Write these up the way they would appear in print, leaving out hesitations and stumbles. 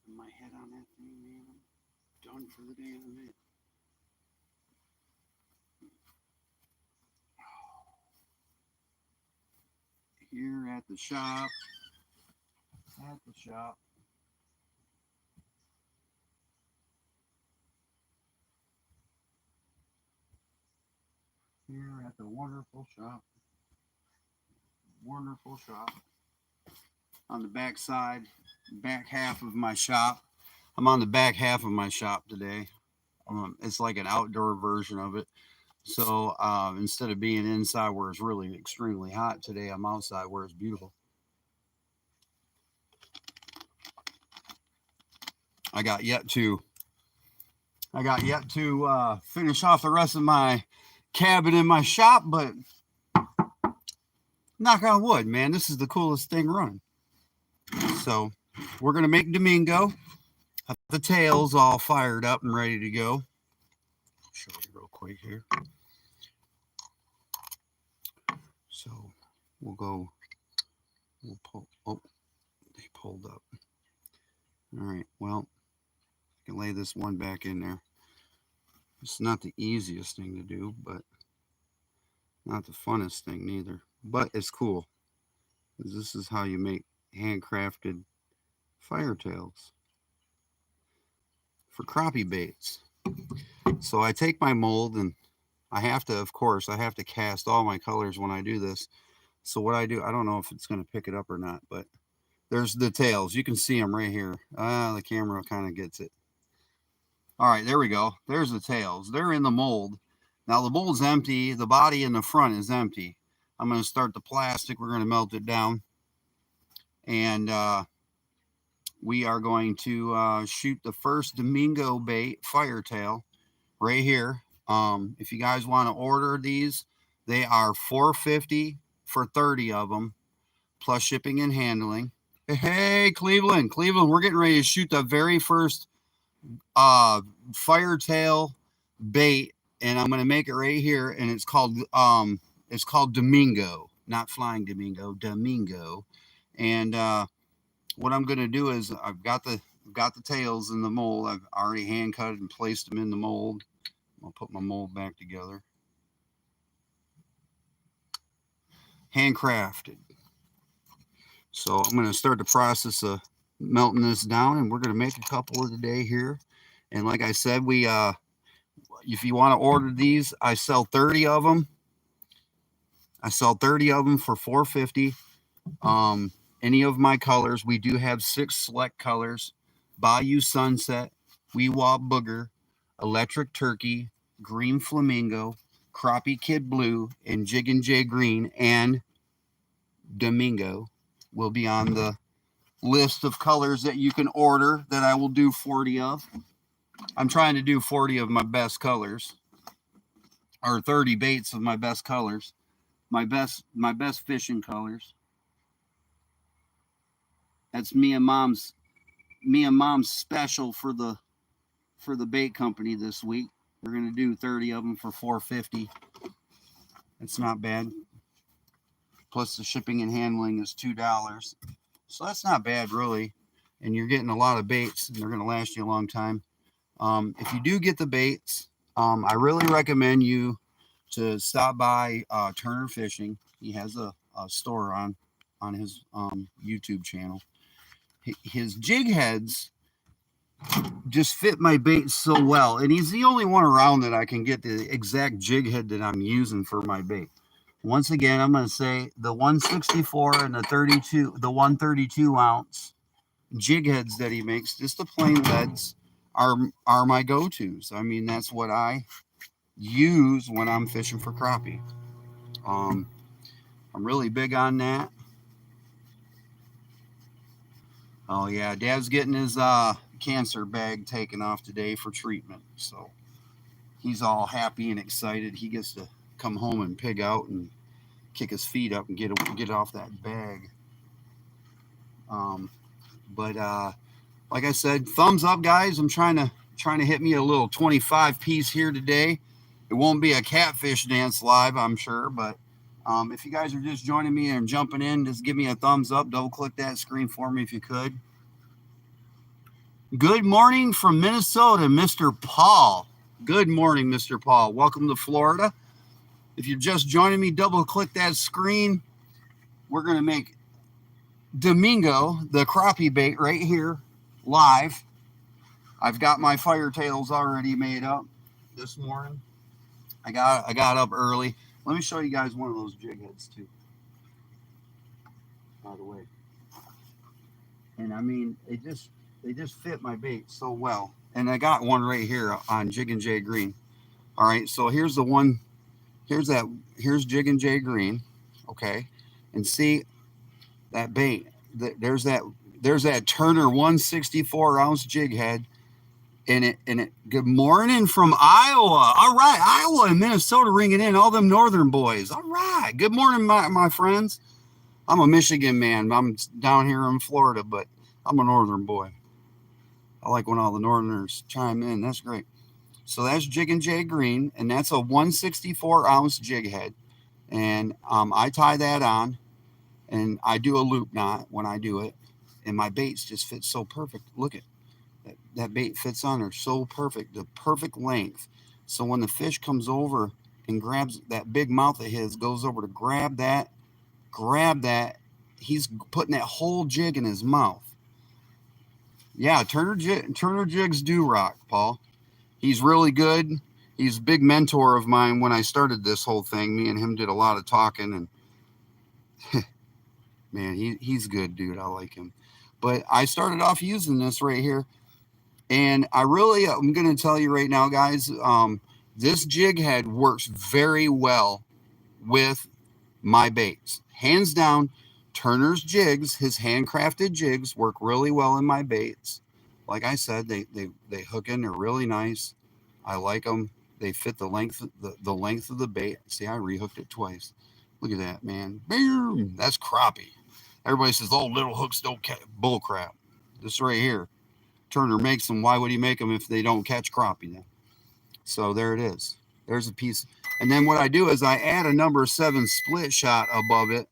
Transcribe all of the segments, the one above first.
popping my head on that thing, man. I'm done for the day in a minute. Here at the shop. Here at the wonderful shop. On the back side, back half of my shop. I'm on the back half of my shop today. It's like an outdoor version of it. So instead of being inside where it's really extremely hot today, I'm outside where it's beautiful. I got yet to finish off the rest of my cabin in my shop, but knock on wood, man, this is the coolest thing running. So we're gonna make Domingo. Have the tails all fired up and ready to go. I'll show you real quick here. So we'll pull. Oh, they pulled up. All right. Well, I can lay this one back in there. It's not the easiest thing to do, but not the funnest thing neither. But it's cool. This is how you make handcrafted firetails for crappie baits. So I take my mold and I have to cast all my colors when I do this. So what I do, I don't know if it's going to pick it up or not, but there's the tails. You can see them right here. The camera kind of gets it. All right, there we go. There's the tails. They're in the mold. Now the mold's empty. The body in the front is empty. I'm going to start the plastic. We're going to melt it down. And we are going to shoot the first Domingo bait firetail right here. If you guys want to order these, they are $4.50 for 30 of them, plus shipping and handling. Hey, Cleveland, we're getting ready to shoot the very first firetail bait, and I'm going to make it right here, and it's called Domingo, not Flying Domingo, Domingo. And what I'm going to do is I've got the tails in the mold. I've already hand cut and placed them in the mold. I'll put my mold back together. Handcrafted. So I'm going to start the process of melting this down, and we're going to make a couple of today here. And like I said, if you want to order these, I sell 30 of them. I sell 30 of them for $4.50. Any of my colors. We do have 6 select colors: Bayou Sunset, Wewa Booger, Electric Turkey, Green Flamingo, Crappie Kidd Blu, and Jig and J Green, and Domingo will be on the list of colors that you can order that I will do 40 of. I'm trying to do 40 of my best colors, or 30 baits of my best colors, my best fishing colors. That's me and mom's special for the bait company this week. We're going to do 30 of them for $4.50. It's not bad. Plus the shipping and handling is $2. So that's not bad, really. And you're getting a lot of baits, and they're going to last you a long time. If you do get the baits, I really recommend you to stop by Turner Fishing. He has a store on his YouTube channel. His jig heads just fit my bait so well, and he's the only one around that I can get the exact jig head that I'm using for my bait. Once again, I'm going to say the 164 and the 132 ounce jig heads that he makes, just the plain leads, are my go-tos. I mean, that's what I use when I'm fishing for crappie. I'm really big on that. Oh yeah, Dad's getting his cancer bag taken off today for treatment, so he's all happy and excited. He gets to come home and pig out and kick his feet up and get off that bag. But like I said, thumbs up, guys. I'm trying to hit me a little 25 piece here today. It won't be a catfish dance live, I'm sure, but if you guys are just joining me and jumping in, just give me a thumbs up. Double click that screen for me if you could. Good morning from Minnesota, Mr. Paul. Good morning, Mr. Paul. Welcome to Florida. If you're just joining me, double click that screen. We're going to make Domingo, the crappie bait, right here, live. I've got my firetails already made up this morning. I got up early. Let me show you guys one of those jig heads too, by the way. And I mean, they just fit my bait so well. And I got one right here on Jig and J Green. All right, so here's the one. Here's Jig and J Green. Okay, and see that bait. There's that Turner 164 ounce jig head. And it. Good morning from Iowa. All right, Iowa and Minnesota ringing in, all them northern boys. All right, good morning, my friends. I'm a Michigan man. I'm down here in Florida, but I'm a northern boy. I like when all the northerners chime in. That's great. So that's Jig and J Green, and that's a 164 ounce jig head. And I tie that on, and I do a loop knot when I do it, and my baits just fit so perfect. Look at that bait fits on her so perfect, the perfect length. So when the fish comes over and grabs that big mouth of his, goes over to grab that, he's putting that whole jig in his mouth. Yeah, Turner jigs do rock, Paul. He's really good. He's a big mentor of mine. When I started this whole thing, me and him did a lot of talking, and man, he's good, dude. I like him. But I started off using this right here. And I'm going to tell you right now, guys, this jig head works very well with my baits. Hands down, Turner's jigs, his handcrafted jigs, work really well in my baits. Like I said, they hook in. They're really nice. I like them. They fit the length of the bait. See, I rehooked it twice. Look at that, man. Boom! That's crappie. Everybody says, "Oh, little hooks don't catch." Bull crap. This right here. Turner makes them. Why would he make them if they don't catch crappie then? So there it is. There's a piece. And then what I do is I add a number 7 split shot above it,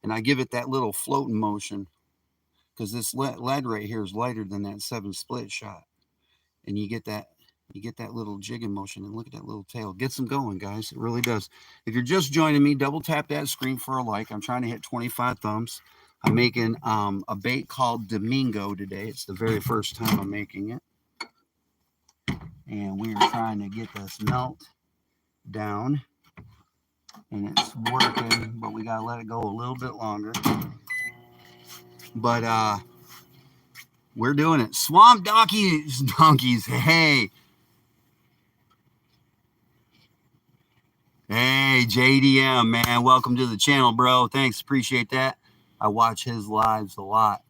and I give it that little floating motion, because this lead right here is lighter than that 7 split shot. And you get that little jigging motion, and look at that little tail. It gets them going, guys. It really does. If you're just joining me, double tap that screen for a like. I'm trying to hit 25 thumbs. I'm making a bait called Domingo today. It's the very first time I'm making it. And we are trying to get this melt down. And it's working, but we got to let it go a little bit longer. But we're doing it. Swamp donkeys. Hey. Hey, JDM, man. Welcome to the channel, bro. Thanks. Appreciate that. I watch his lives a lot.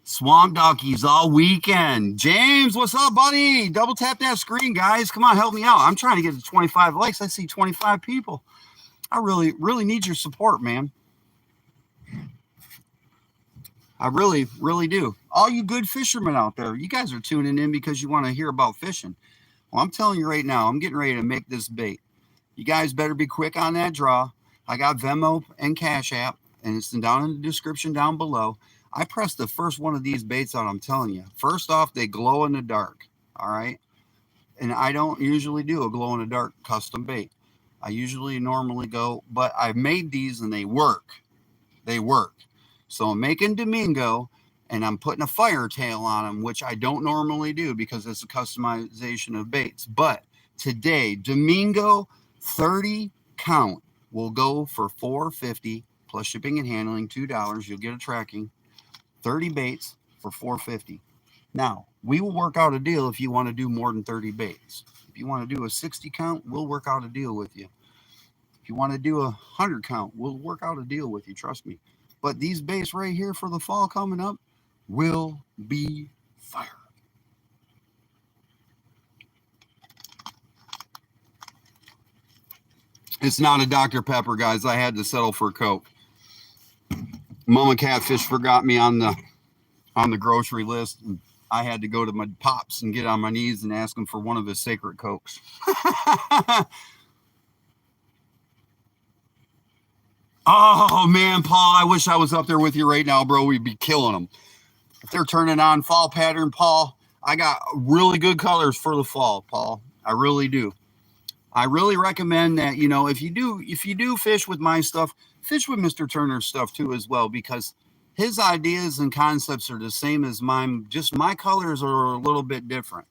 Swamp donkeys all weekend. James, what's up, buddy? Double tap that screen, guys. Come on, help me out. I'm trying to get to 25 likes. I see 25 people. I really need your support, man. I really do. All you good fishermen out there, you guys are tuning in because you want to hear about fishing. Well, I'm telling you right now, I'm getting ready to make this bait. You guys better be quick on that draw. I got Vemmo and CashApp, and it's down in the description down below. I pressed the first one of these baits out, I'm telling you. First off, they glow in the dark, all right? And I don't usually do a glow in the dark custom bait. I usually normally go, but I made these and they work. They work. So I'm making Domingo, and I'm putting a firetail on them, which I don't normally do because it's a customization of baits. But today, Domingo 30 count will go for $4.50 plus shipping and handling, $2. You'll get a tracking. 30 baits for $4.50. Now, we will work out a deal if you want to do more than 30 baits. If you want to do a 60 count, we'll work out a deal with you. If you want to do a 100 count, we'll work out a deal with you. Trust me. But these baits right here for the fall coming up will be fire. It's not a Dr. Pepper, guys. I had to settle for Coke. Mama Catfish forgot me on the grocery list. And I had to go to my pops and get on my knees and ask him for one of his sacred Cokes. Oh, man, Paul, I wish I was up there with you right now, bro. We'd be killing them. if they're turning on fall pattern, Paul, I got really good colors for the fall, Paul. I really do. I really recommend that, you know, if you do fish with my stuff, fish with Mr. Turner's stuff too as well, because his ideas and concepts are the same as mine. Just my colors are a little bit different.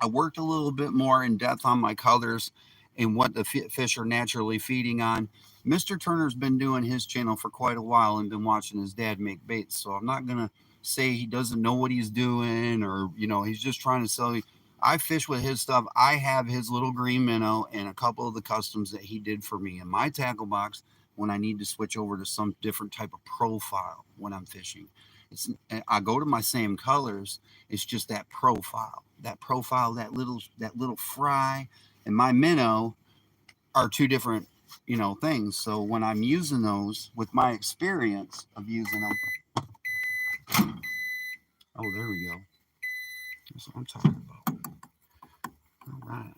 I worked a little bit more in depth on my colors and what the fish are naturally feeding on. Mr. Turner's been doing his channel for quite a while and been watching his dad make baits. So I'm not going to say he doesn't know what he's doing, or, you know, he's just trying to sell you. I fish with his stuff. I have his little green minnow and a couple of the customs that he did for me in my tackle box when I need to switch over to some different type of profile when I'm fishing. I go to my same colors. It's just that profile, that little fry and my minnow are two different, you know, things. So when I'm using those with my experience of using them, oh, there we go. That's what I'm talking about. All right.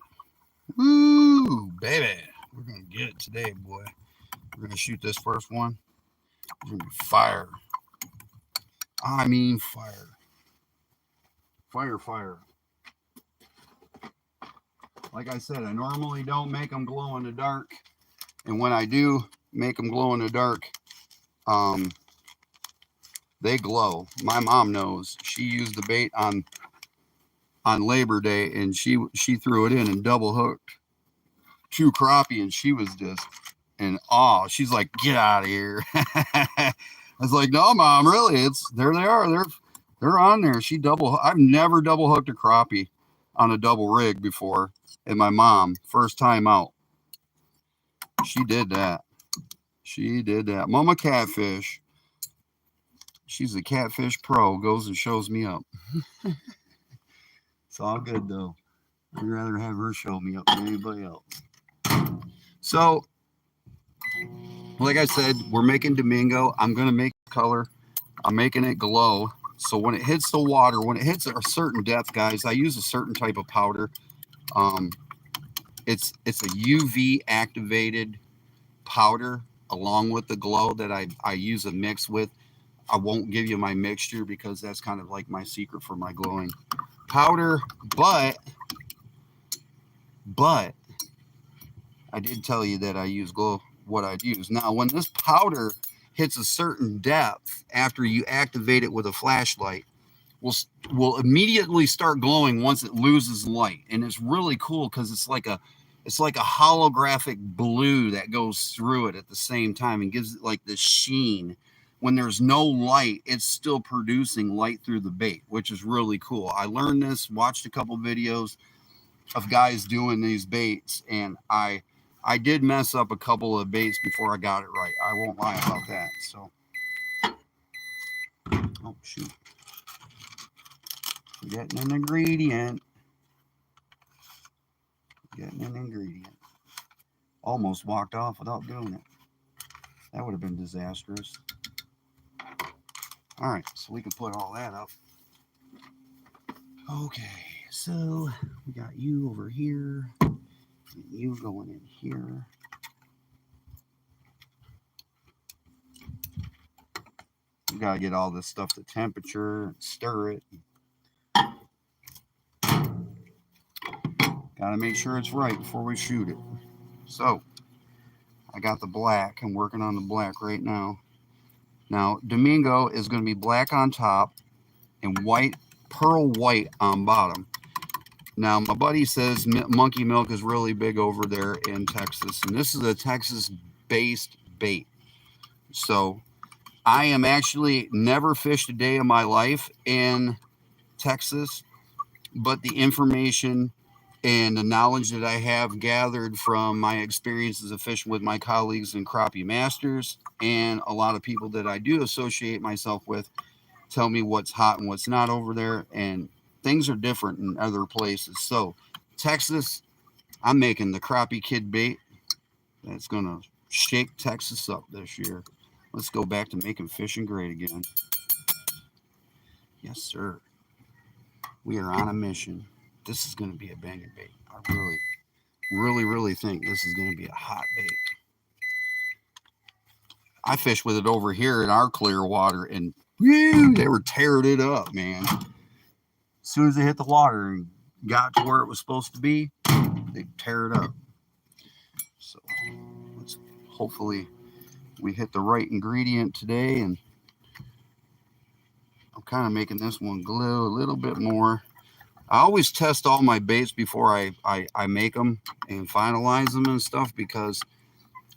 Woo, baby. We're going to get it today, boy. We're going to shoot this first one. It's going to be fire. I mean fire. Fire. Like I said, I normally don't make them glow in the dark. And when I do make them glow in the dark, they glow. My mom knows. She used the bait on Labor Day, and she threw it in and double hooked 2 crappie, and she was just in awe. She's like, "Get out of here!" I was like, "No, Mom, really? It's there. They are. They're on there." I've never double hooked a crappie on a double rig before, and my mom, first time out, she did that. Mama Catfish. She's a catfish pro. Goes and shows me up. It's all good though. I'd rather have her show me up than anybody else. So, like I said, we're making Domingo. I'm going to make color. I'm making it glow. So when it hits the water, when it hits a certain depth, guys, I use a certain type of powder. It's a UV activated powder along with the glow that I use a mix with. I won't give you my mixture because that's kind of like my secret for my glowing powder. But I did tell you that I use glow, what I'd use. Now, when this powder hits a certain depth, after you activate it with a flashlight, will immediately start glowing once it loses light. And it's really cool because it's like a holographic blue that goes through it at the same time and gives it like this sheen. When there's no light, it's still producing light through the bait, which is really cool. I learned this, watched a couple videos of guys doing these baits, and I did mess up a couple of baits before I got it right. I won't lie about that. So, oh shoot, getting an ingredient. Almost walked off without doing it. That would have been disastrous. All right, so we can put all that up. Okay, so we got you over here, and you going in here. We gotta get all this stuff to temperature, stir it. Gotta make sure it's right before we shoot it. So I got the black. I'm working on the black right now. Now, Domingo is going to be black on top and white, pearl white on bottom. Now, my buddy says monkey milk is really big over there in Texas, and this is a Texas-based bait. So I am actually never fished a day of my life in Texas, but the information and the knowledge that I have gathered from my experiences of fishing with my colleagues and crappie masters and a lot of people that I do associate myself with tell me what's hot and what's not over there, and things are different in other places. So Texas, I'm making the Crappie Kidd bait that's going to shake Texas up this year. Let's go back to making fishing great again. Yes, sir. We are on a mission. This is going to be a banging bait. I really think this is going to be a hot bait. I fish with it over here in our clear water, and Woo, they were tearing it up, man. As soon as they hit the water and got to where it was supposed to be, they tear it up. So let's hopefully we hit the right ingredient today, and I'm kind of making this one glow a little bit more. I always test all my baits before I make them and finalize them and stuff, because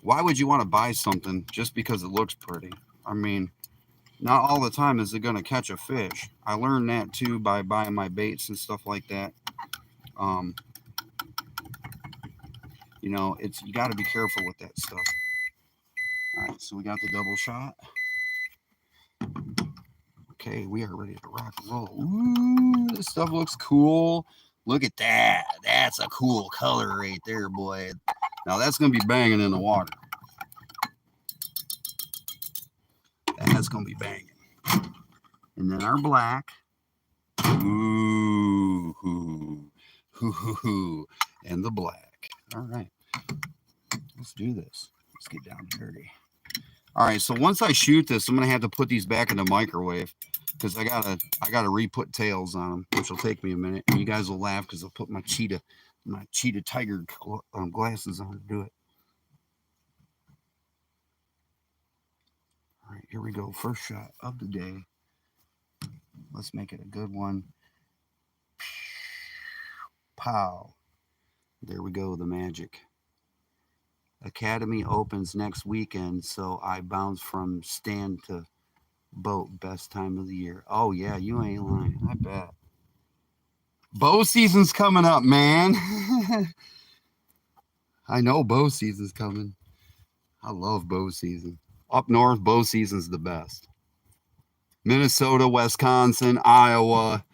why would you want to buy something just because it looks pretty? I mean, not all the time is it going to catch a fish. I learned that too by buying my baits and stuff like that. You know, you got to be careful with that stuff. All right, so we got the double shot. Okay, we are ready to rock and roll. Ooh, this stuff looks cool. Look at that. That's a cool color right there, boy. Now that's going to be banging in the water. That's going to be banging. And then our black. Ooh, and the black. All right, let's do this. Let's get down dirty. All right, so once I shoot this, I'm gonna have to put these back in the microwave because I gotta re-put tails on them, which will take me a minute. And you guys will laugh because I'll put my cheetah tiger glasses on to do it. All right, here we go. First shot of the day. Let's make it a good one. Pow. There we go, the magic. Academy opens next weekend, so I bounce from stand to boat. Best time of the year. Oh, yeah, you ain't lying. I bet. Bow season's coming up, man. I know bow season's coming. I love bow season. Up north, bow season's the best. Minnesota, Wisconsin, Iowa,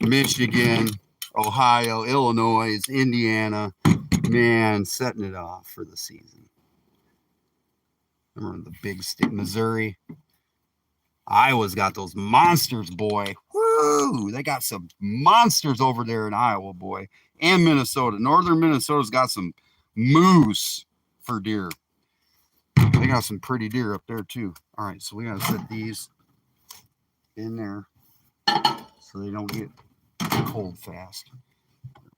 Michigan, Ohio, Illinois, Indiana, man, setting it off for the season. Remember the big state, Missouri. Iowa's got those monsters, boy. Woo! They got some monsters over there in Iowa, boy. And Minnesota. Northern Minnesota's got some moose for deer. They got some pretty deer up there, too. All right, so we got to set these in there so they don't get cold fast.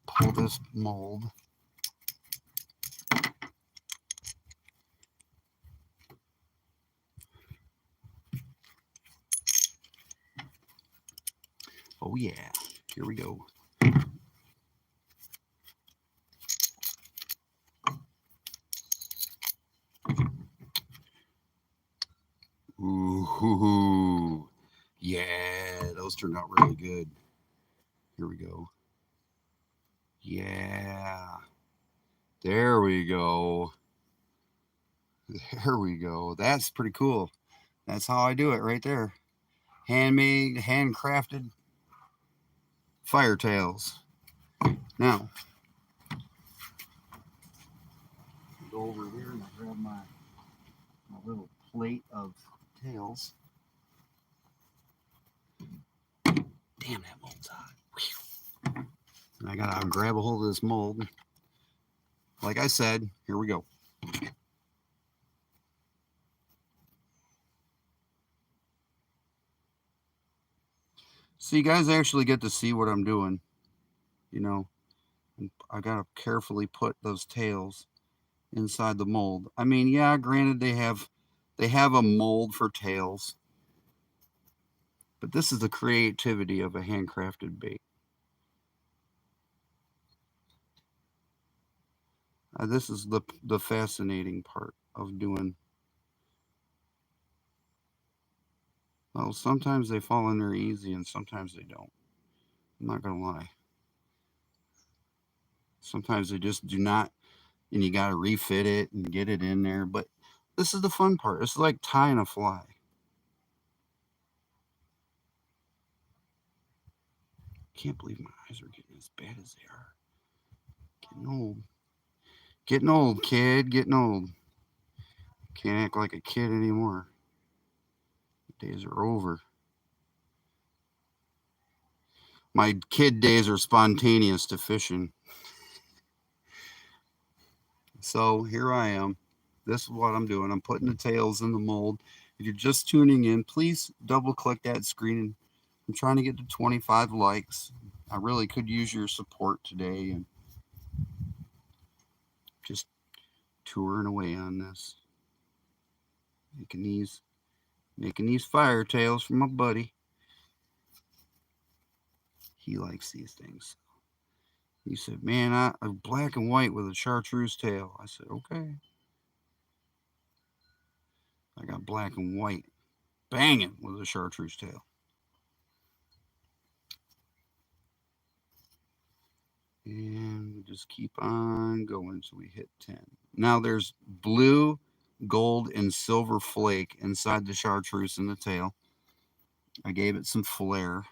Pull this mold. Oh, yeah. Here we go. Ooh. Yeah, those turned out really good. Here we go. Yeah. There we go. There we go. That's pretty cool. That's how I do it right there. Handmade, handcrafted firetails. Now, go over here and grab my little plate of tails. Damn, that mold's hot. And I gotta grab a hold of this mold. Like I said, here we go. So you guys actually get to see what I'm doing. You know, I gotta carefully put those tails inside the mold. I mean, yeah, granted they have a mold for tails, but this is the creativity of a handcrafted bait. This is the fascinating part of doing. Well, sometimes they fall in there easy and sometimes they don't. I'm not gonna lie. Sometimes they just do not, and you gotta refit it and get it in there. But this is the fun part. It's like tying a fly. Can't believe my eyes are getting as bad as they are. Getting old. Getting old, kid. Getting old. Can't act like a kid anymore. The days are over. My kid days are spontaneous to fishing. So here I am. This is what I'm doing. I'm putting the tails in the mold. If you're just tuning in, please double click that screen. I'm trying to get to 25 likes. I really could use your support today and just touring away on this. Making these firetails for my buddy. He likes these things. He said, man, I'm black and white with a chartreuse tail. I said, okay. I got black and white. Banging with a chartreuse tail. And we just keep on going until we hit 10. Now there's blue, gold, and silver flake inside the chartreuse in the tail. I gave it some flare.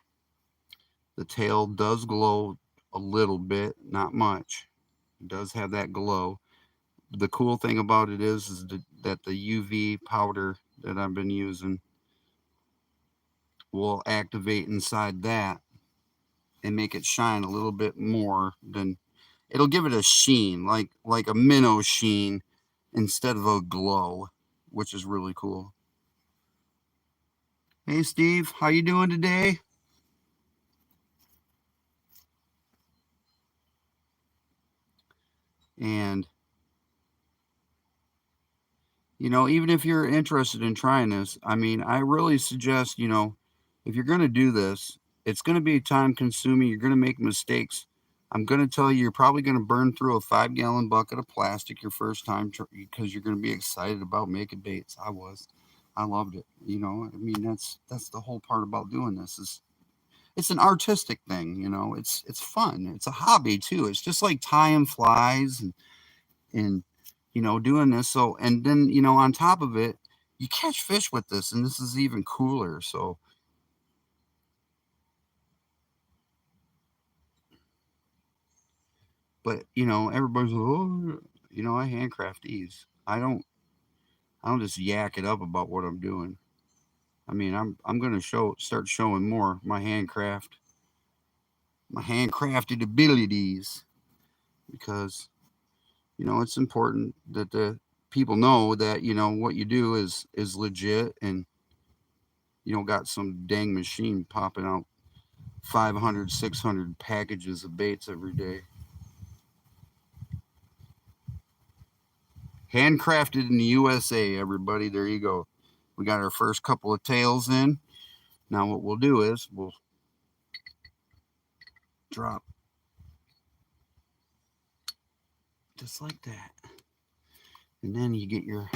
The tail does glow a little bit, not much. It does have that glow. The cool thing about it is that the UV powder that I've been using will activate inside that and make it shine a little bit more than it'll give it a sheen, like a minnow sheen instead of a glow, which is really cool. Hey Steve, how you doing today? And even if you're interested in trying this, I mean, I really suggest, if you're going to do this, it's going to be time consuming. You're going to make mistakes. I'm going to tell you, you're probably going to burn through a 5-gallon bucket of plastic your first time because you're going to be excited about making baits. I loved it. I mean, that's the whole part about doing this is it's an artistic thing. It's fun. It's a hobby too. It's just like tying flies and doing this. So, and then, on top of it, you catch fish with this, and this is even cooler. So, but, everybody's, oh, I handcraft these. I don't just yak it up about what I'm doing. I mean, I'm going to start showing more my handcrafted abilities because, it's important that the people know that, what you do is legit and you don't got some dang machine popping out 500, 600 packages of baits every day. Handcrafted in the USA, everybody. There you go. We got our first couple of tails in. Now what we'll do is we'll drop just like that. And then you get your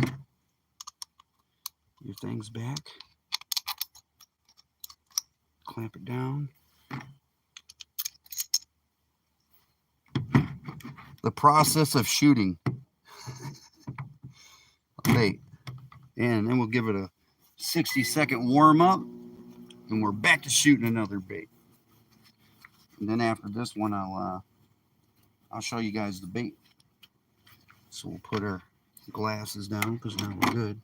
things back. Clamp it down. The process of shooting a bait. And then we'll give it a 60-second warm up. And we're back to shooting another bait. And then after this one, I'll show you guys the bait. So we'll put our glasses down because now we're good.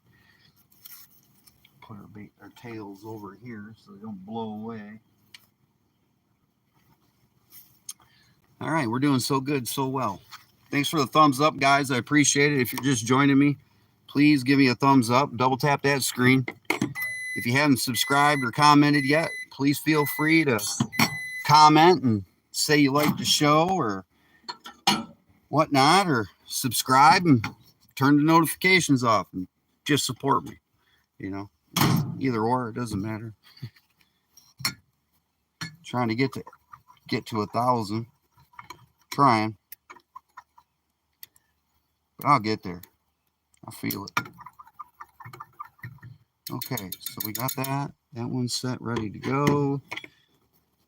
Put our tails over here so they don't blow away. All right, we're doing so good, so well. Thanks for the thumbs up, guys. I appreciate it. If you're just joining me, please give me a thumbs up. Double tap that screen. If you haven't subscribed or commented yet, please feel free to comment and say you like the show or whatnot, or subscribe and turn the notifications off and just support me. Either or, it doesn't matter. Trying to get to 1,000. Trying. But I'll get there. I feel it. Okay, so we got that. That one's set, ready to go.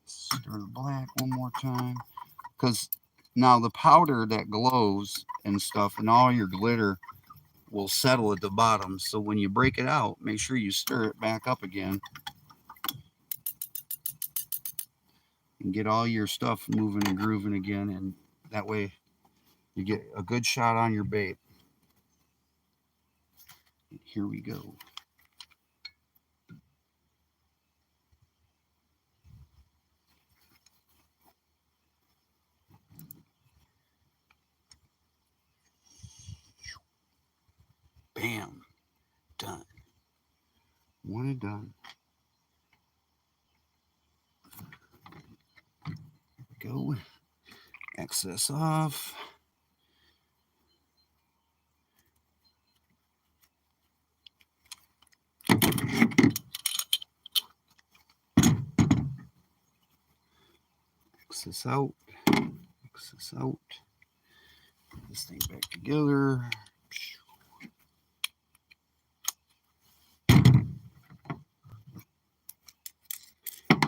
Stir the black one more time. Because now the powder that glows and stuff and all your glitter will settle at the bottom. So when you break it out, make sure you stir it back up again. And get all your stuff moving and grooving again. And that way you get a good shot on your bait. Here we go. Bam. Done. want it done. Go. Excess off. Excess out. Excess out. Put this thing back together.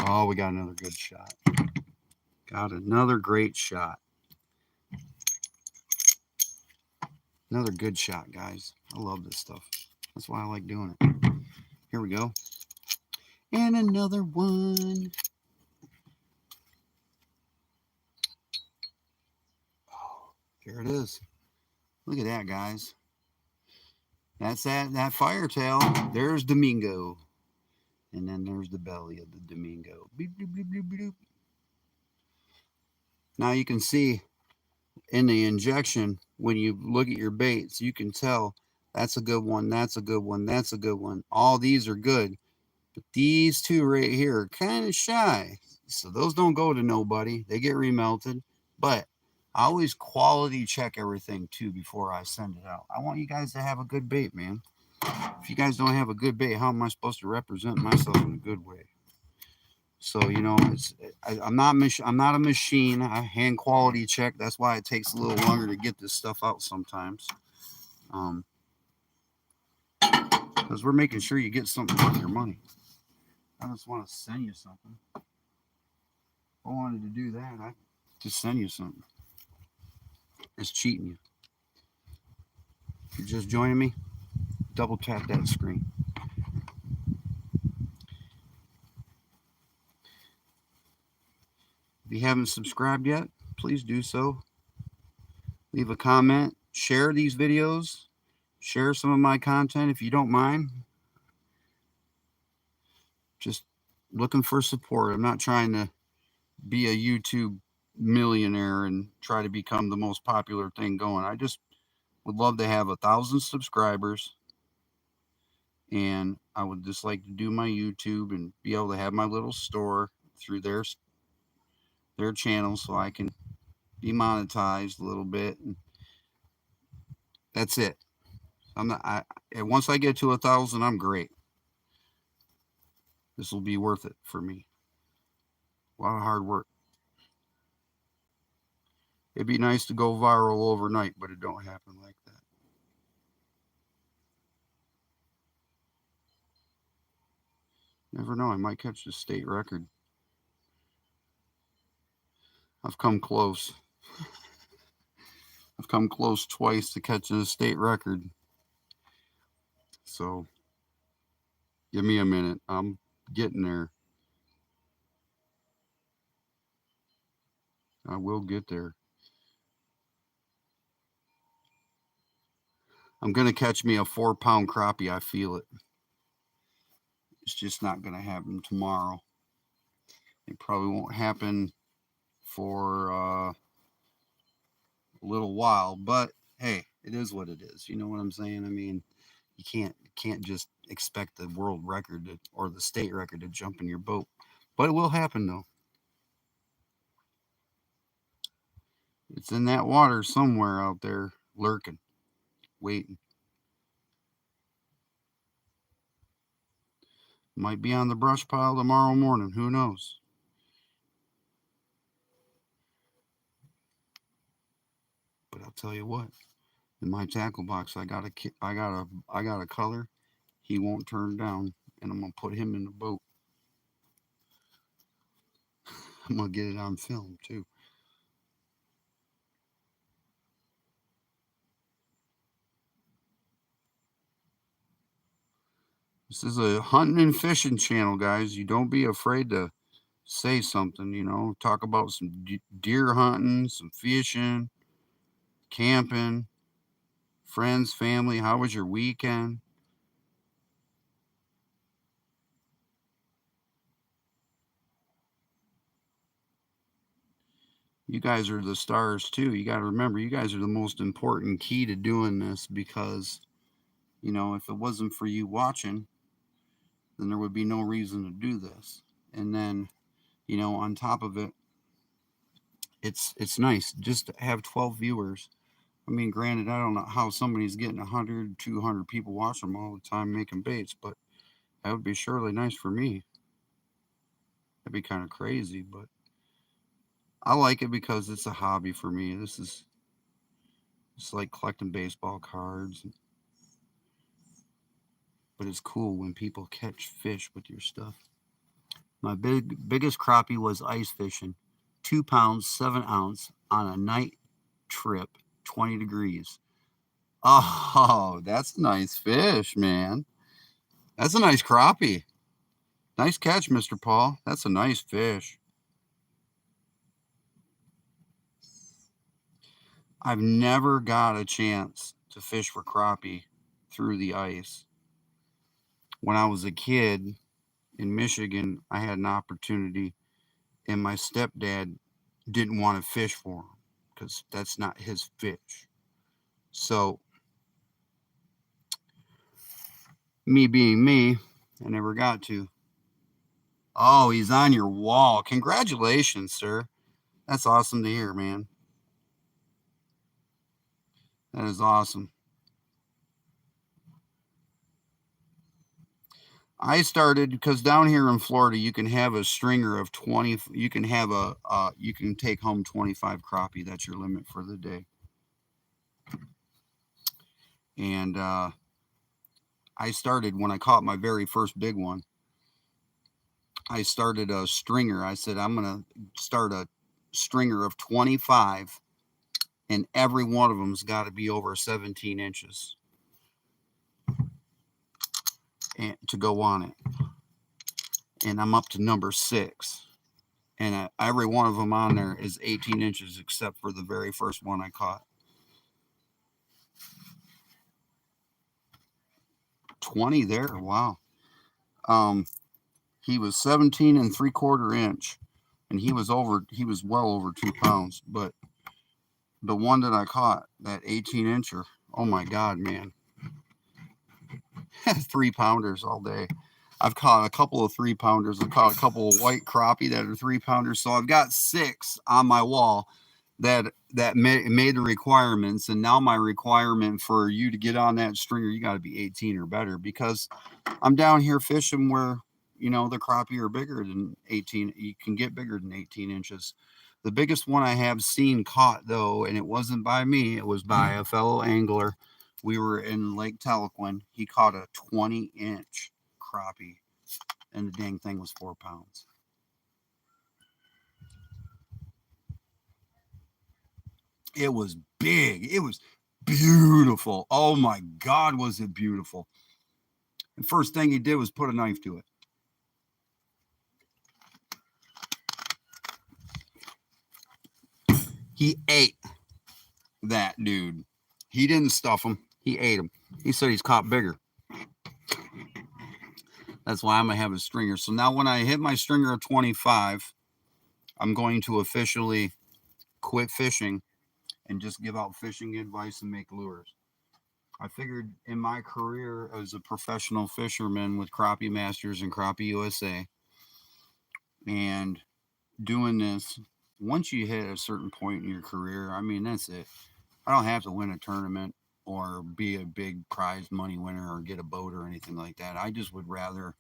Oh, we got another good shot. Got another great shot. Another good shot, guys. I love this stuff. That's why I like doing it. Here we go. And another one. Oh, here it is. Look at that, guys. That's that firetail. There's Domingo. And then there's the belly of the Domingo. Beep, beep, beep, beep, beep. Now you can see in the injection, when you look at your baits, you can tell that's a good one, that's a good one, that's a good one. All these are good. But these two right here are kind of shy. So those don't go to nobody. They get remelted. But I always quality check everything too before I send it out. I want you guys to have a good bait, man. If you guys don't have a good bait, how am I supposed to represent myself in a good way? So, you know, I'm not a machine. I hand quality check. That's why it takes a little longer to get this stuff out sometimes. Because we're making sure you get something worth your money. I just want to send you something. If I wanted to do that, I'd just send you something. It's cheating you. If you're just joining me, double tap that screen. If you haven't subscribed yet, please do so. Leave a comment. Share these videos. Share some of my content if you don't mind. Just looking for support. I'm not trying to be a YouTube millionaire and try to become the most popular thing going. I just would love to have 1,000 subscribers, and I would just like to do my YouTube and be able to have my little store through their channel so I can be monetized a little bit. And that's it. I'm not. Once I get to 1,000, I'm great. This will be worth it for me. A lot of hard work. It'd be nice to go viral overnight, but it don't happen like that. Never know. I might catch the state record. I've come close. I've come close twice to catching a state record. So give me a minute. I'm getting there. I will get there. I'm going to catch me a 4-pound crappie. I feel it. It's just not going to happen tomorrow. It probably won't happen for a little while, but hey, it is what it is. You know what I'm saying? I mean, you can't just expect the world record or the state record to jump in your boat, but it will happen though. It's in that water somewhere out there, lurking, waiting. Might be on the brush pile tomorrow morning. Who knows? But I'll tell you what. In my tackle box, I got a color. He won't turn down, and I'm gonna put him in the boat. I'm gonna get it on film too. This is a hunting and fishing channel, guys. You don't be afraid to say something, you know, talk about some deer hunting, some fishing, camping, friends, family. How was your weekend? You guys are the stars too. You got to remember, you guys are the most important key to doing this because, you know, if it wasn't for you watching, then there would be no reason to do this. And then, you know, on top of it, it's nice just to have 12 viewers. I mean, granted, I don't know how somebody's getting 100, 200 people watching them all the time making baits, but that would be surely nice for me. That'd be kind of crazy, but I like it because it's a hobby for me. This is it's like collecting baseball cards, but it's cool when people catch fish with your stuff. My biggest crappie was ice fishing, 2 pounds 7 ounce on a night trip, 20 degrees. Oh, that's a nice fish, man. That's a nice crappie. Nice catch, Mr. Paul. That's a nice fish. I've never got a chance to fish for crappie through the ice. When I was a kid in Michigan, I had an opportunity, and my stepdad didn't want to fish for him because that's not his fish. So, me being me, I never got to. Oh, he's on your wall. Congratulations, sir. That's awesome to hear, man. That is awesome. I started because down here in Florida, you can have a stringer of 20. You can have you can take home 25 crappie. That's your limit for the day. And I started when I caught my very first big one. I started a stringer. I said, I'm going to start a stringer of 25, and every one of them's got to be over 17 inches and, to go on it. And I'm up to number 6. And every one of them on there is 18 inches except for the very first one I caught. 20 there. Wow. He was 17 3/4 inch, and he was well over 2 pounds. But the one that I caught, that 18 incher, oh my God, man. 3-pounders all day. I've caught a couple of 3-pounders. I've caught a couple of white crappie that are 3-pounders. So I've got 6 on my wall that made the requirements. And now my requirement for you to get on that stringer, you got to be 18 or better, because I'm down here fishing where, you know, the crappie are bigger than 18. You can get bigger than 18 inches. The biggest one I have seen caught, though, and it wasn't by me, it was by a fellow angler. We were in Lake Tahlequin. He caught a 20-inch crappie, and the dang thing was 4 pounds. It was big. It was beautiful. Oh my God, was it beautiful. The first thing he did was put a knife to it. He ate that dude. He didn't stuff him. He ate him. He said he's caught bigger. That's why I'm going to have a stringer. So now when I hit my stringer of 25, I'm going to officially quit fishing and just give out fishing advice and make lures. I figured in my career as a professional fisherman with Crappie Masters and Crappie USA, and doing this, once you hit a certain point in your career, I mean, that's it. I don't have to win a tournament or be a big prize money winner or get a boat or anything like that. I just would rather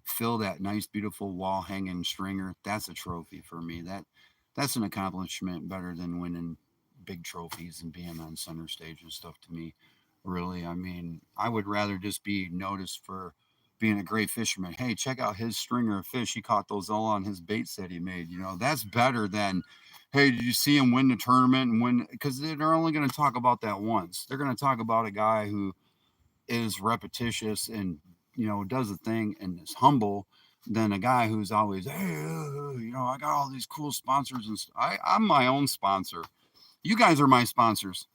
fill that nice, beautiful wall hanging stringer. That's a trophy for me. That's an accomplishment better than winning big trophies and being on center stage and stuff to me. Really, I mean, I would rather just be noticed for being a great fisherman. Hey, check out his stringer of fish. He caught those all on his baits that he made. You know, that's better than, hey, did you see him win the tournament and win? Because they're only going to talk about that once. They're going to talk about a guy who is repetitious and, you know, does a thing and is humble, than a guy who's always, hey, you know, I got all these cool sponsors and I'm my own sponsor. You guys are my sponsors.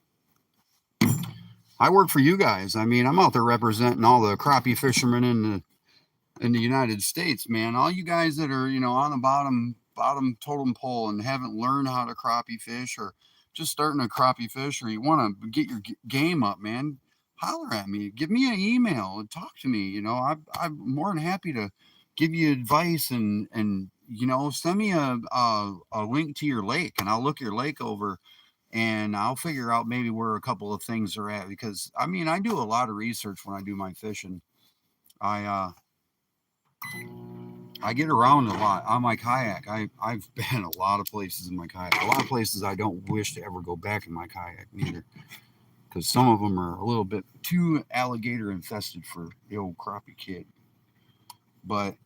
I work for you guys. I mean, I'm out there representing all the crappie fishermen in the United States, man. All you guys that are, you know, on the bottom totem pole and haven't learned how to crappie fish, or just starting a crappie fish, or you want to get your game up, man. holler at me, give me an email and talk to me. You know, I'm more than happy to give you advice and you know, send me a link to your lake and I'll look your lake over and I'll figure out maybe where a couple of things are at, because I mean, I do a lot of research when I do my fishing. I get around a lot on my kayak. I've been a lot of places in my kayak, a lot of places I don't wish to ever go back in my kayak neither, because some of them are a little bit too alligator infested for the old Crappie Kidd. But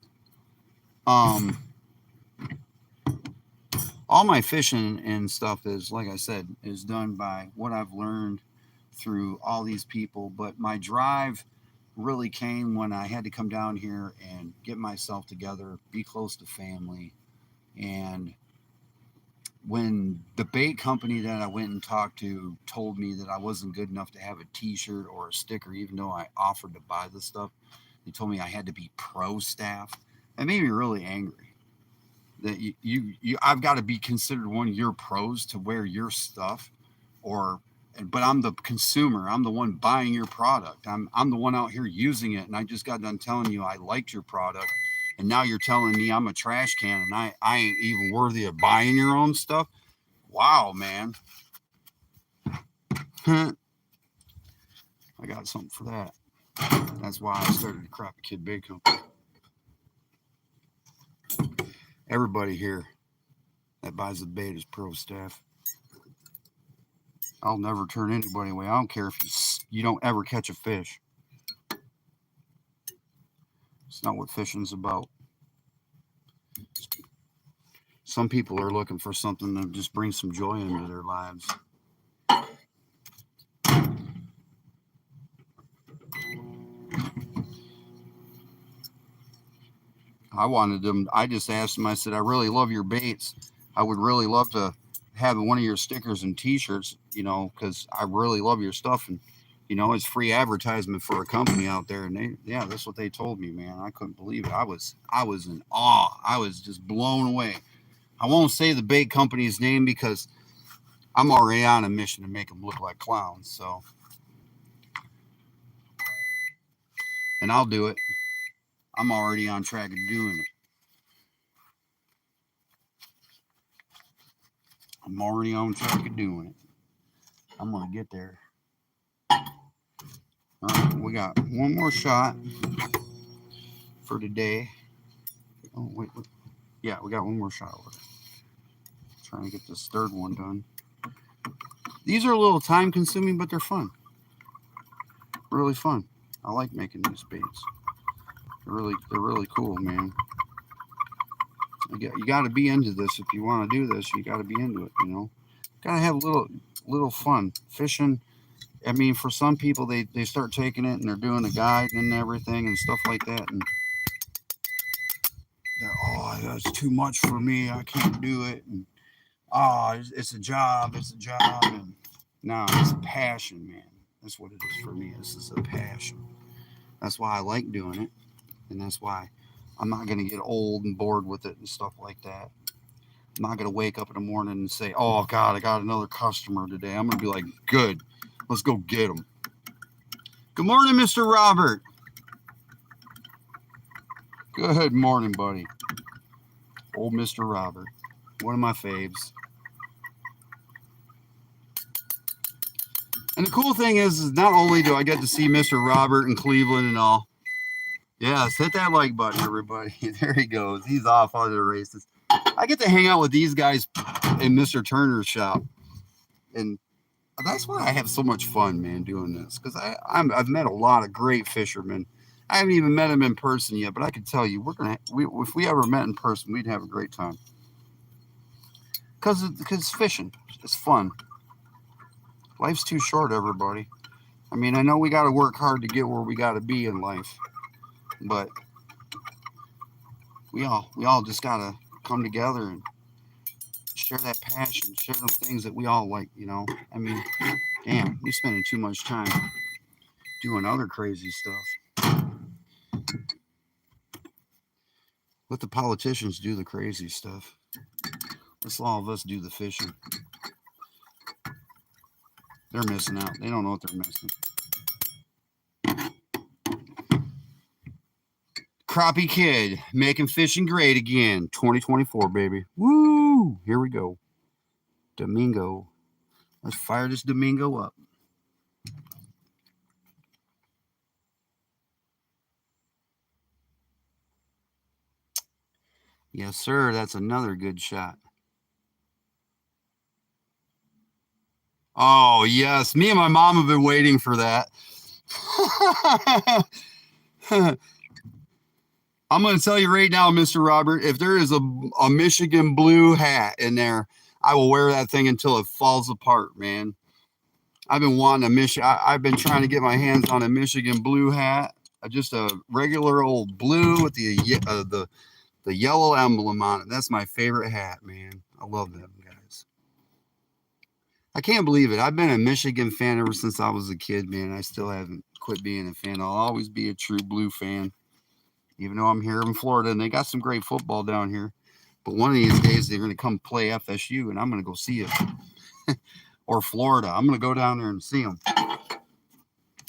all my fishing and stuff is, like I said, is done by what I've learned through all these people. But my drive really came when I had to come down here and get myself together, be close to family. And when the bait company that I went and talked to told me that I wasn't good enough to have a t-shirt or a sticker, even though I offered to buy the stuff, they told me I had to be pro staff. That made me really angry. That I've got to be considered one of your pros to wear your stuff, but I'm the consumer. I'm the one buying your product. I'm the one out here using it, and I just got done telling you I liked your product, and now you're telling me I'm a trash can and I ain't even worthy of buying your own stuff. Wow, man. I got something for that. That's why I started the Crappie Kidd Bait Company. Everybody here that buys the bait is pro staff. I'll never turn anybody away. I don't care if you don't ever catch a fish. It's not what fishing's about. Some people are looking for something that just brings some joy into their lives. I wanted them. I just asked them. I said, I really love your baits. I would really love to have one of your stickers and T-shirts, you know, because I really love your stuff. And, you know, it's free advertisement for a company out there. And yeah, that's what they told me, man. I couldn't believe it. I was in awe. I was just blown away. I won't say the bait company's name because I'm already on a mission to make them look like clowns. So, and I'll do it. I'm already on track of doing it. I'm already on track of doing it. I'm going to get there. All right, we got one more shot for today. Oh, wait. Yeah, we got one more shot. Trying to get this third one done. These are a little time consuming, but they're fun. Really fun. I like making these baits. They're really cool, man. You got to be into this if you want to do this. You got to be into it, you know. Got to have a little fun. Fishing, I mean, for some people, they start taking it and they're doing a guide and everything and stuff like that. And they're, that's too much for me. I can't do it. And, it's a job. It's a job. And no, it's a passion, man. That's what it is for me. This is a passion. That's why I like doing it. And that's why I'm not going to get old and bored with it and stuff like that. I'm not going to wake up in the morning and say, oh, God, I got another customer today. I'm going to be like, good. Let's go get them. Good morning, Mr. Robert. Good morning, buddy. Old Mr. Robert. One of my faves. And the cool thing is not only do I get to see Mr. Robert in Cleveland and all. Yes, hit that like button, everybody. There he goes. He's off on the races. I get to hang out with these guys in Mr. Turner's shop. And that's why I have so much fun, man, doing this. Because I've met a lot of great fishermen. I haven't even met them in person yet, but I can tell you, if we ever met in person, we'd have a great time. Because it's fishing. It's fun. Life's too short, everybody. I mean, I know we got to work hard to get where we got to be in life. But we all just got to come together and share that passion, share them things that we all like, you know. I mean, damn, we're spending too much time doing other crazy stuff. Let the politicians do the crazy stuff. Let's all of us do the fishing. They're missing out. They don't know what they're missing. Crappie Kidd, making fishing great again. 2024, baby. Woo! Here we go. Domingo. Let's fire this Domingo up. Yes, sir. That's another good shot. Oh, yes. Me and my mom have been waiting for that. I'm going to tell you right now, Mr. Robert, if there is a Michigan blue hat in there, I will wear that thing until it falls apart, man. I've been wanting I've been trying to get my hands on a Michigan blue hat, just a regular old blue with the yellow emblem on it. That's my favorite hat, man. I love them guys. I can't believe it. I've been a Michigan fan ever since I was a kid, man. I still haven't quit being a fan. I'll always be a true blue fan, even though I'm here in Florida and they got some great football down here. But one of these days they're going to come play FSU and I'm going to go see it. Or Florida. I'm going to go down there and see them.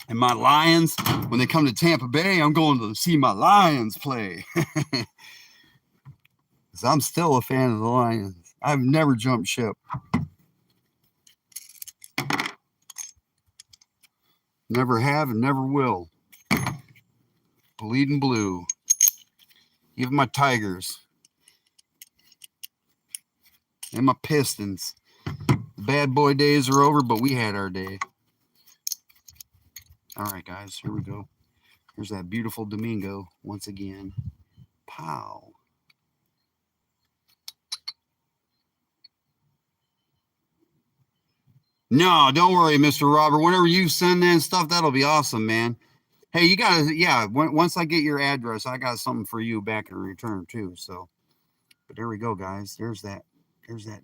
And my Lions, when they come to Tampa Bay, I'm going to see my Lions play. Because I'm still a fan of the Lions. I've never jumped ship. Never have and never will. Bleeding blue. Even my Tigers. And my Pistons. The bad boy days are over, but we had our day. All right, guys, here we go. Here's that beautiful Domingo once again. Pow. No, don't worry, Mr. Robert. Whenever you send in stuff, that'll be awesome, man. Hey, you got to, yeah, once I get your address, I got something for you back in return, too. So, but there we go, guys. There's that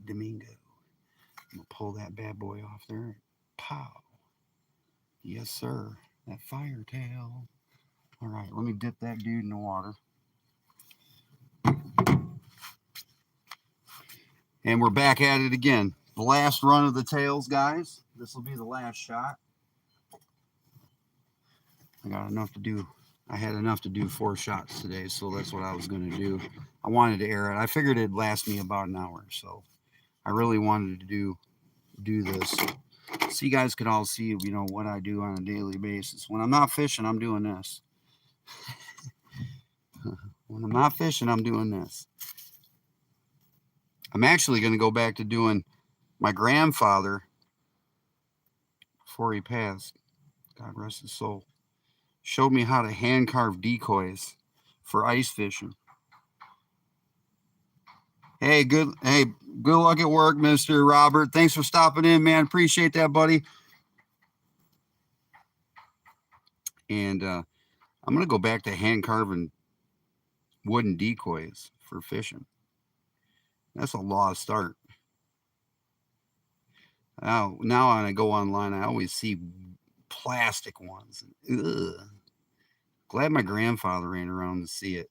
Domingo. I'm going to pull that bad boy off there. Pow. Yes, sir. That firetail. All right, let me dip that dude in the water. And we're back at it again. The last run of the tails, guys. This will be the last shot. I got enough to do. I had enough to do 4 shots today, so that's what I was going to do. I wanted to air it. I figured it'd last me about an hour, so I really wanted to do this. So you guys could all see, you know, what I do on a daily basis. When I'm not fishing, I'm doing this. When I'm not fishing, I'm doing this. I'm actually going to go back to doing my grandfather before he passed. God rest his soul. Showed me how to hand carve decoys for ice fishing. Hey, good luck at work, Mr. Robert. Thanks for stopping in, man. Appreciate that, buddy. And I'm gonna go back to hand carving wooden decoys for fishing. That's a lost art. Now when I go online, I always see plastic ones. Ugh. Glad my grandfather ain't around to see it.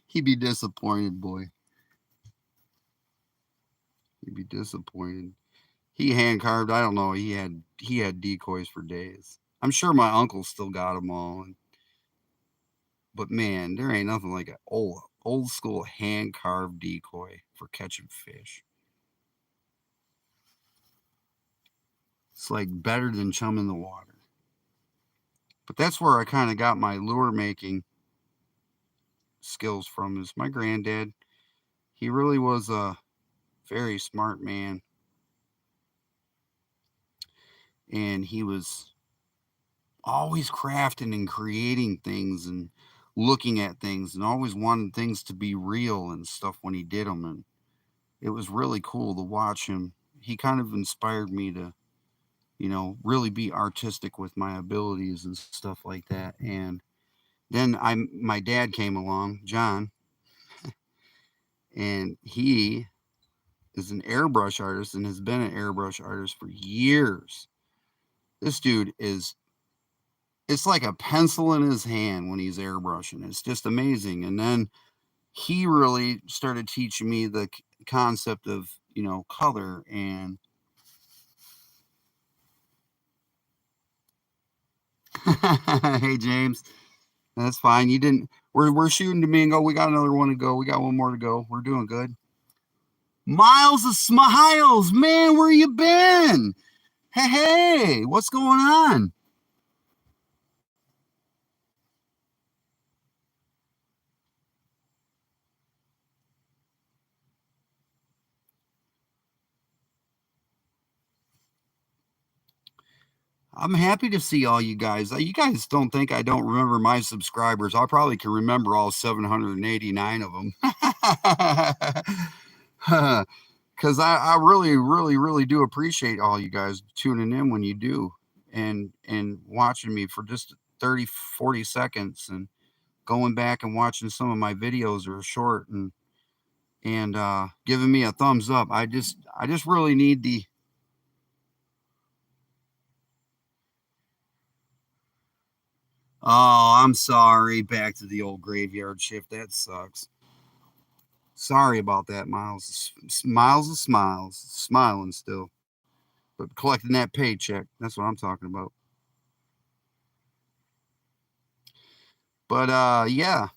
He'd be disappointed, boy. He'd be disappointed. He hand carved. I don't know. He had decoys for days. I'm sure my uncle still got them all. But man, there ain't nothing like an old school hand carved decoy for catching fish. It's like better than chum in the water. But that's where I kind of got my lure making skills from. Is my granddad. He really was a very smart man. And he was always crafting and creating things and looking at things and always wanted things to be real and stuff when he did them. And it was really cool to watch him. He kind of inspired me to, you know, really be artistic with my abilities and stuff like that. And then my dad came along, John, and he is an airbrush artist and has been an airbrush artist for years. This dude it's like a pencil in his hand when he's airbrushing. It's just amazing. And then he really started teaching me the concept of, you know, color. And hey, James. That's fine. You didn't. We're shooting Domingo. We got another one to go. We got one more to go. We're doing good. Miles of Smiles, man, where you been? Hey, what's going on? I'm happy to see all you guys. You guys don't think I don't remember my subscribers. I probably can remember all 789 of them. Because I really, really, really do appreciate all you guys tuning in when you do and watching me for just 30, 40 seconds and going back and watching some of my videos are short and giving me a thumbs up. I just really need the Oh, I'm sorry. Back to the old graveyard shift. That sucks. Sorry about that, Miles. Miles of smiles. Smiling still. But collecting that paycheck. That's what I'm talking about. But yeah.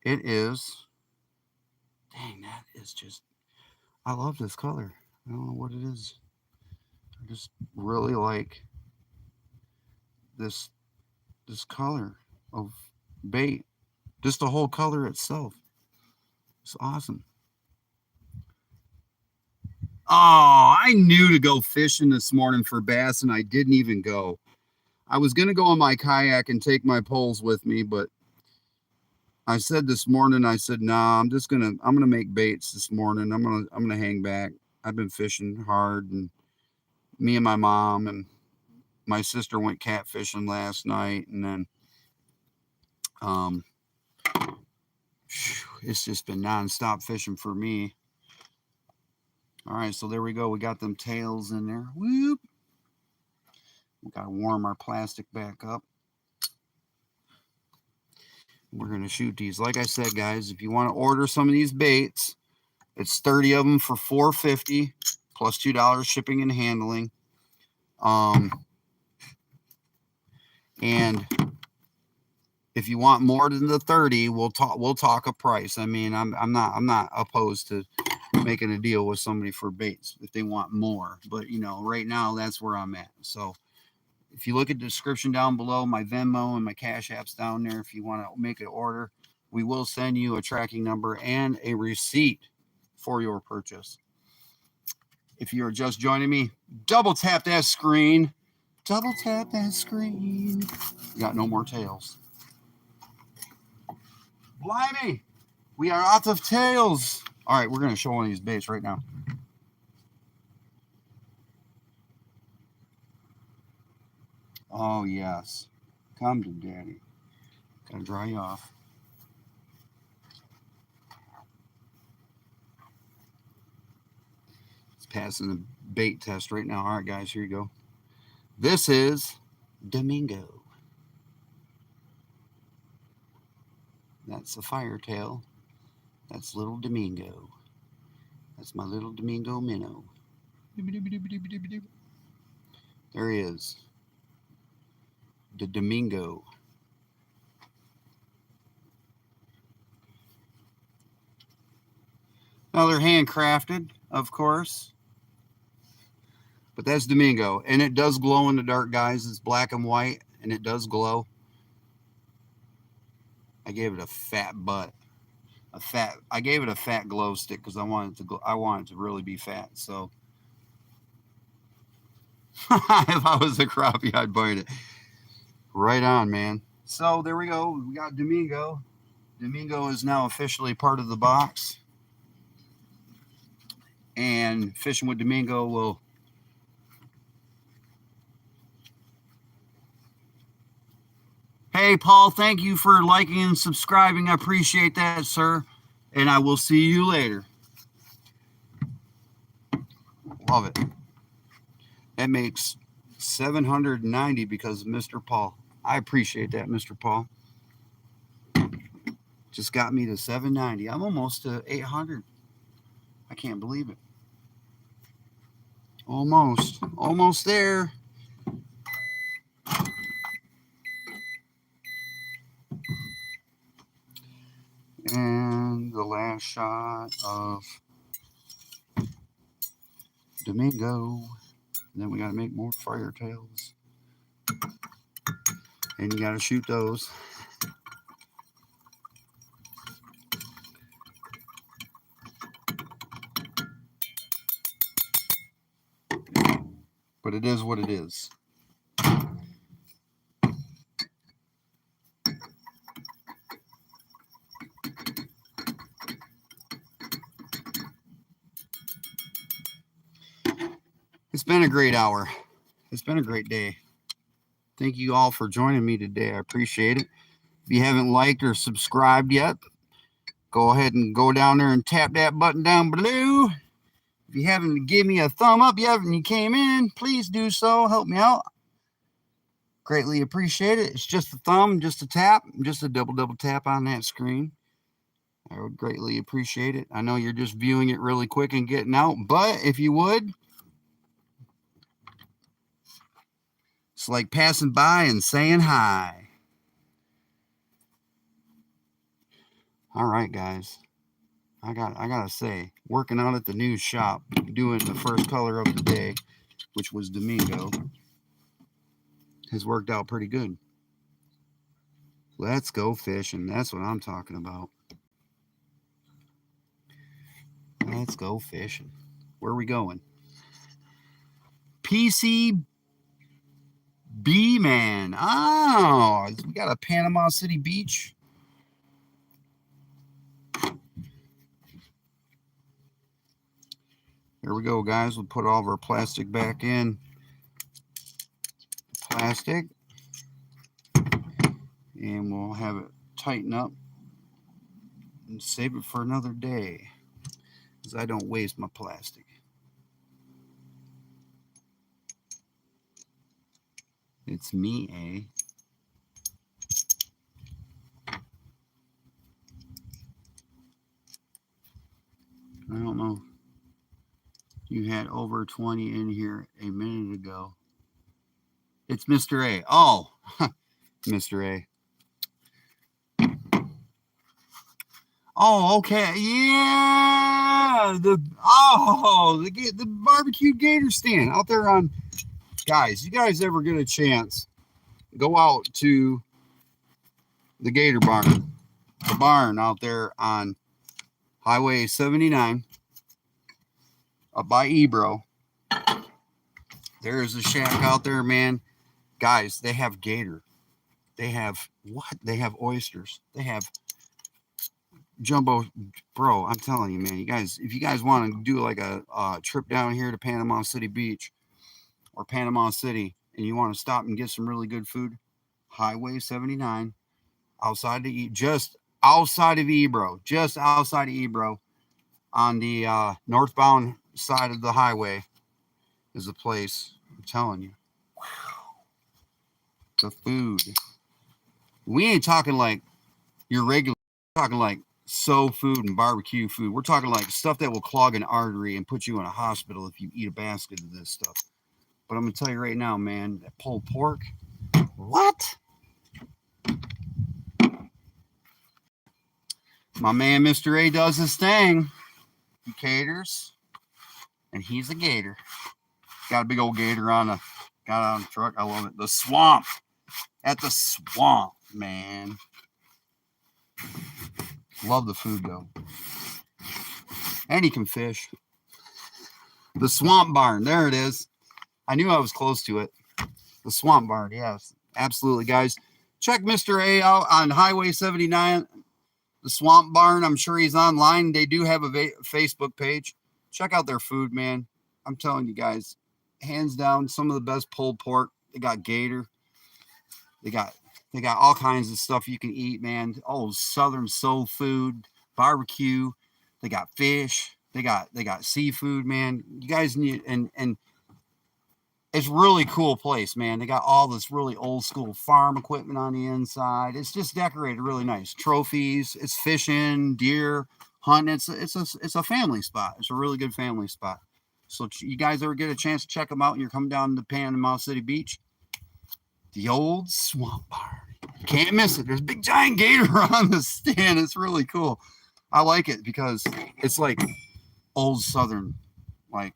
It is. Dang, that is just I love this color. I don't know what it is. I just really like this color of bait. Just the whole color itself. It's awesome. Oh, I knew to go fishing this morning for bass and I didn't even go. I was going to go on my kayak and take my poles with me, but I said this morning, I said, nah, I'm going to make baits this morning. I'm going to hang back. I've been fishing hard and me and my mom and my sister went catfishing last night. And then, it's just been nonstop fishing for me. All right. So there we go. We got them tails in there. Whoop. We got to warm our plastic back up. We're going to shoot these. Like I said, guys, if you want to order some of these baits, it's 30 of them for $4.50 plus $2 shipping and handling. And if you want more than the 30, we'll talk a price. I mean, I'm not opposed to making a deal with somebody for baits if they want more. But right now that's where I'm at. So if you look at the description down below, my Venmo and my Cash App's down there. If you want to make an order, we will send you a tracking number and a receipt for your purchase. If you're just joining me, double tap that screen. Double tap that screen. We got no more tails. Blimey, we are out of tails. All right, we're going to show one of these baits right now. Oh, yes. Come to daddy. Gotta dry you off. It's passing the bait test right now. All right, guys, here you go. This is Domingo. That's a firetail. That's little Domingo. That's my little Domingo minnow. There he is. The Domingo. Now they're handcrafted, of course. But that's Domingo. And it does glow in the dark, guys. It's black and white, and it does glow. I gave it a fat butt. I gave it a fat glow stick because I wanted it to really be fat. So if I was a crappie, I'd bite it. Right on, man. So there we go. We got Domingo. Domingo is now officially part of the box. And fishing with Domingo will Hey, Paul, thank you for liking and subscribing. I appreciate that, sir. And I will see you later. Love it. That makes 790 because of Mr. Paul. I appreciate that, Mr. Paul. Just got me to 790. I'm almost to 800. I can't believe it. Almost there. And the last shot of Domingo. And then we got to make more firetails. And you got to shoot those. But it is what it is. It's been a great hour. It's been a great day. Thank you all for joining me today. I appreciate it. If you haven't liked or subscribed yet, go ahead and go down there and tap that button down below. If you haven't given me a thumb up yet and you came in, please do so. Help me out. Greatly appreciate it. It's just a thumb, just a tap, just a double tap on that screen. I would greatly appreciate it. I know you're just viewing it really quick and getting out, but if you would, it's like passing by and saying hi. All right, guys. I gotta say, working out at the new shop, doing the first color of the day, which was Domingo, has worked out pretty good. Let's go fishing. That's what I'm talking about. Let's go fishing. Where are we going? PCB Man. Oh, we got a Panama City Beach. Here we go, guys. We'll put all of our plastic back in. Plastic. And we'll have it tighten up and save it for another day, because I don't waste my plastic. It's me, I don't know. You had over 20 in here a minute ago. It's Mr. A. Oh, Mr. A. Oh, okay. Yeah. The barbecue gator stand out there on. Guys, you guys ever get a chance, go out to the Gator Barn. The barn out there on Highway 79 up by Ebro. There is a shack out there, man. Guys, they have gator. They have what? They have oysters. They have jumbo. Bro, I'm telling you, man. You guys, if you guys want to do like a trip down here to Panama City Beach or Panama City, and you want to stop and get some really good food, Highway 79, just outside of Ebro, on the northbound side of the highway is a place. I'm telling you, the food. We ain't talking like your regular. We're talking like soul food and barbecue food. We're talking like stuff that will clog an artery and put you in a hospital if you eat a basket of this stuff. But I'm gonna tell you right now, man, that pulled pork. What? My man, Mr. A, does his thing. He caters, and he's a gator. Got a big old gator on the truck. I love it. The swamp. At the swamp, man. Love the food, though. And he can fish. The swamp barn. There it is. I knew I was close to it. The swamp barn. Yes, absolutely, guys. Check Mr. A out on Highway 79. The swamp barn. I'm sure he's online. They do have a Facebook page. Check out their food, man. I'm telling you guys, hands down, some of the best pulled pork. They got gator. They got all kinds of stuff you can eat, man. Oh, Southern soul food, barbecue. They got fish. They got seafood, man. You guys need, and it's really cool place, man. They got all this really old school farm equipment on the inside. It's just decorated really nice. Trophies. It's fishing, deer hunting. It's a family spot. It's a really good family spot. So you guys ever get a chance to check them out and you're coming down to Panama City Beach, the old swamp barn. Can't miss it. There's a big giant gator on the stand. It's really cool. I like it because it's like old Southern, like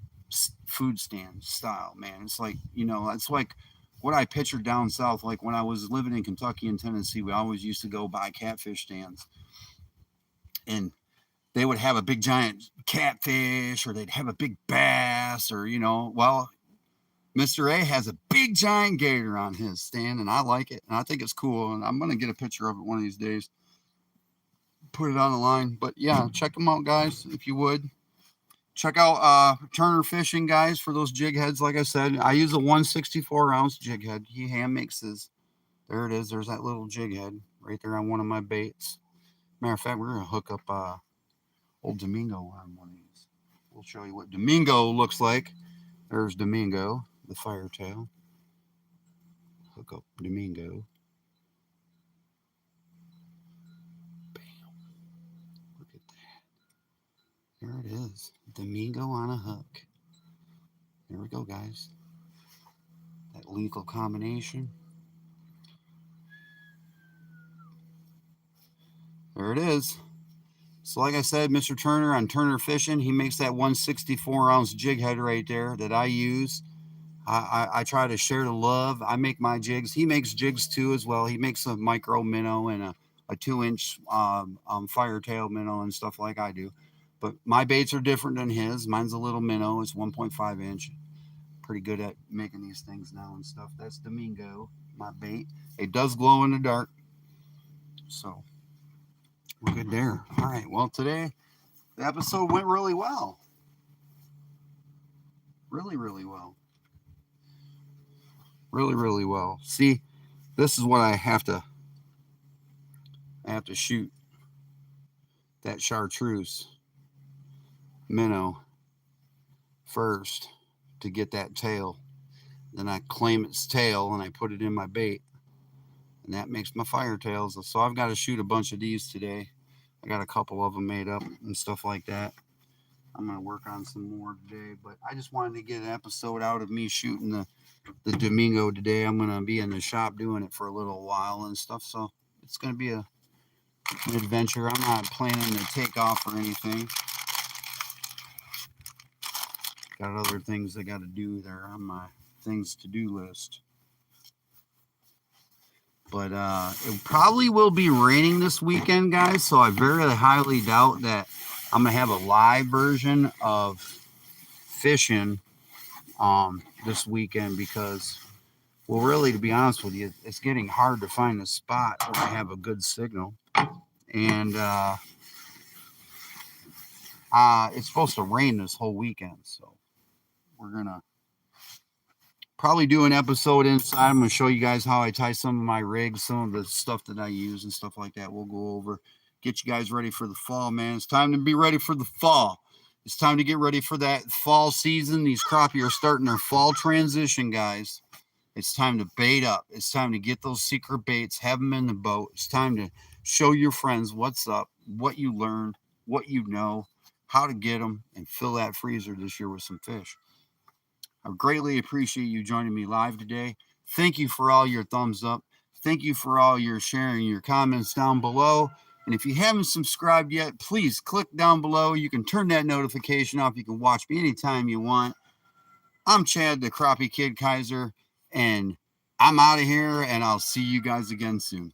food stand style, man. It's like, you know, it's like what I pictured down south. Like when I was living in Kentucky and Tennessee, we always used to go by catfish stands, and they would have a big giant catfish, or they'd have a big bass, or, you know, well, Mr. A has a big giant gator on his stand, and I like it, and I think it's cool, and I'm going to get a picture of it one of these days, put it on the line. But yeah, check them out, guys, if you would. Check out Turner Fishing, guys, for those jig heads. Like I said, I use a 164-ounce jig head. He hand makes his. There it is. There's that little jig head right there on one of my baits. Matter of fact, we're going to hook up old Domingo on one of these. We'll show you what Domingo looks like. There's Domingo, the firetail. Hook up Domingo. Bam. Look at that. There it is. Domingo on a hook. There we go, guys. That lethal combination. There it is. So like I said, Mr. Turner on Turner Fishing, he makes that 164-ounce jig head right there that I use. I try to share the love. I make my jigs. He makes jigs too as well. He makes a micro minnow and a 2-inch firetail minnow and stuff like I do. But my baits are different than his. Mine's a little minnow. It's 1.5 inch. Pretty good at making these things now and stuff. That's Domingo, my bait. It does glow in the dark. So we're good there. All right. Well, today the episode went really well. Really, really well. Really, really well. See, this is what I have to shoot that chartreuse minnow first to get that tail. Then I claim its tail and I put it in my bait, and that makes my firetails. So I've got to shoot a bunch of these today. I got a couple of them made up and stuff like that. I'm going to work on some more today, but I just wanted to get an episode out of me shooting the Domingo today. I'm going to be in the shop doing it for a little while and stuff, so it's going to be an adventure. I'm not planning to take off or anything. Got other things I got to do there on my things to do list. But it probably will be raining this weekend, guys, so I very highly doubt that I'm going to have a live version of fishing this weekend, because, well, really, to be honest with you, it's getting hard to find a spot where I have a good signal. And it's supposed to rain this whole weekend, so we're going to probably do an episode inside. I'm going to show you guys how I tie some of my rigs, some of the stuff that I use and stuff like that. We'll go over, get you guys ready for the fall, man. It's time to be ready for the fall. It's time to get ready for that fall season. These crappie are starting their fall transition, guys. It's time to bait up. It's time to get those secret baits, have them in the boat. It's time to show your friends what's up, what you learned, what you know, how to get them, and fill that freezer this year with some fish. I greatly appreciate you joining me live today. Thank you for all your thumbs up. Thank you for all your sharing, your comments down below. And if you haven't subscribed yet, please click down below. You can turn that notification off. You can watch me anytime you want. I'm Chad, the Crappie Kidd Kaiser, and I'm out of here, and I'll see you guys again soon.